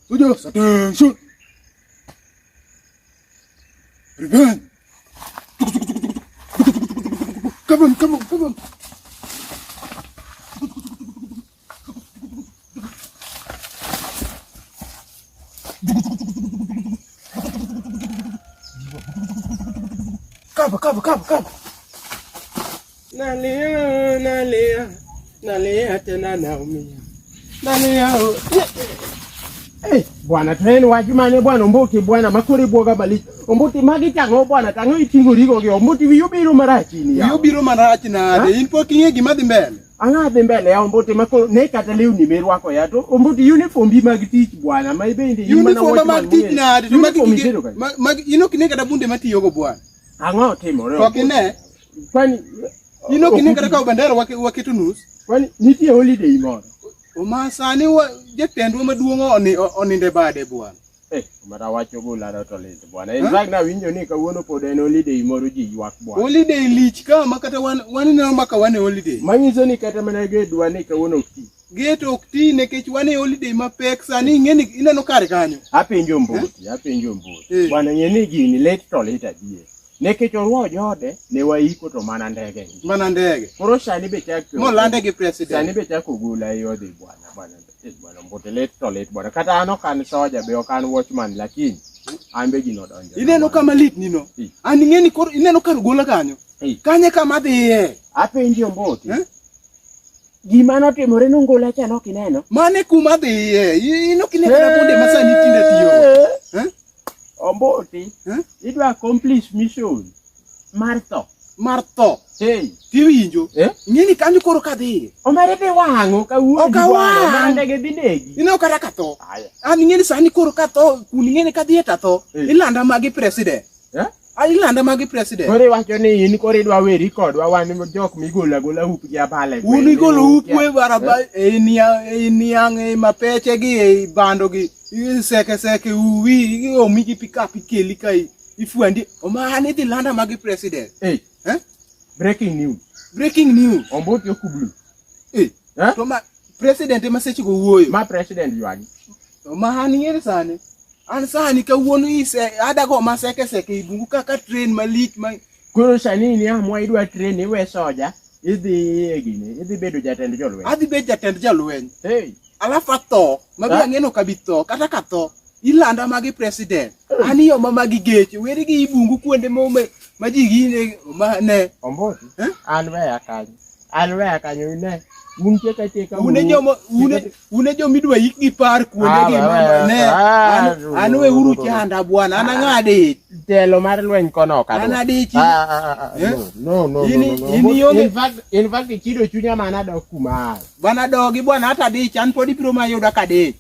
Soldiers, attention! Revenge! Come on! Cover! Nalia tena naumia. Bwana train wajimane bwana Ombuti bwana makuri boga bali Ombuti magi tango bwana tango itingo rigo ge Ombuti wiyubiro marachi ni ya wiyubiro marachi na de inpo kinge gima dhi mbele anga dhi mbele ya Ombuti makuru ne kata liuni meru wako ya to Ombuti uniform bi mag tich bwana mai bende uniform mag tich na de mag ino kinge kata bunde matiyo go bwana ango timore to kine kwani ino kinge kata ka bandera waketo nus kwani nitie holiday moro Omasani wa jatendwa maduongo oninde bade bwana. Mara wacho gola to lent bwana. In fact na winjo ni kawuono pod en holiday moro ji ywak bwana. Holiday lich ka makata wan ne maka wane holiday. Manyiso ni kata mana gedwa ni kawuono okti. Geto okti nekech wane holiday mapek sani ngeni ineno kare kanyo. Apenjo Ombuti. Bwana ngeni gini let to let adie. Nekech orwo jode ne waiko to mana ndege. Koro sani be chak mo lande gi president. Sani be chak ogula yodhi bwana Ombuti let to let bwana. Kata ano kan soja be okan watchman lakini ambe gino donjo. Ineno kama lit nino. Ani ngeni koro ineno kar gola kanyo. Kanye kama dhiye. Apenjo Ombuti. Gima notimore nongola cha no kineno. Mane kuma dhiye. Ino kineno na bonde masani tinda tiyo. Ombuti, idwa accomplish mission Martho. Hey, tiwinjo? Ngeni kanyo koro kadhi. Omere be wango kawuono. Bwana ndege dinegi. Ino kata katho. Ani ngeni sani koro katho, kuni ngeni kadhi eta tho. Ilanda magi president. Ilanda magi president. Kore wacho ni in kore idwa weri kodwa wan jok migola hup gi abale. Uni golo hup we baraba niang mapeche gi bando gi. Seke uwi omigi pikapi keli kai ifuandi omane di landa magi president. Breaking news. Ombuti okublu. To ma president ma seche go wuoyo. Ma president yuani. Omane ngere sane. An sani ka wuonu ise adago ma seke ibungu kaka train malik ma koro sani ni amwa idwa train iwe soja idhi bedo jatend jolweny. Adhi bedo jatend jolweny. Alafu atho mabia ngeno kabitho kata katho ilanda magi president ani yo magi geche weri gi ibungu kuonde mome maji gine ne Ombuti alwe akanyo ne mun teka une jo midwa yiki par kuonde gi ne anwe uru chanda bwana ana ngade telo mar lweny kono kata ana dichi no in fact kido chunya mana dok kuma bana dogi bwana hata dichi an podi biro mayuda kade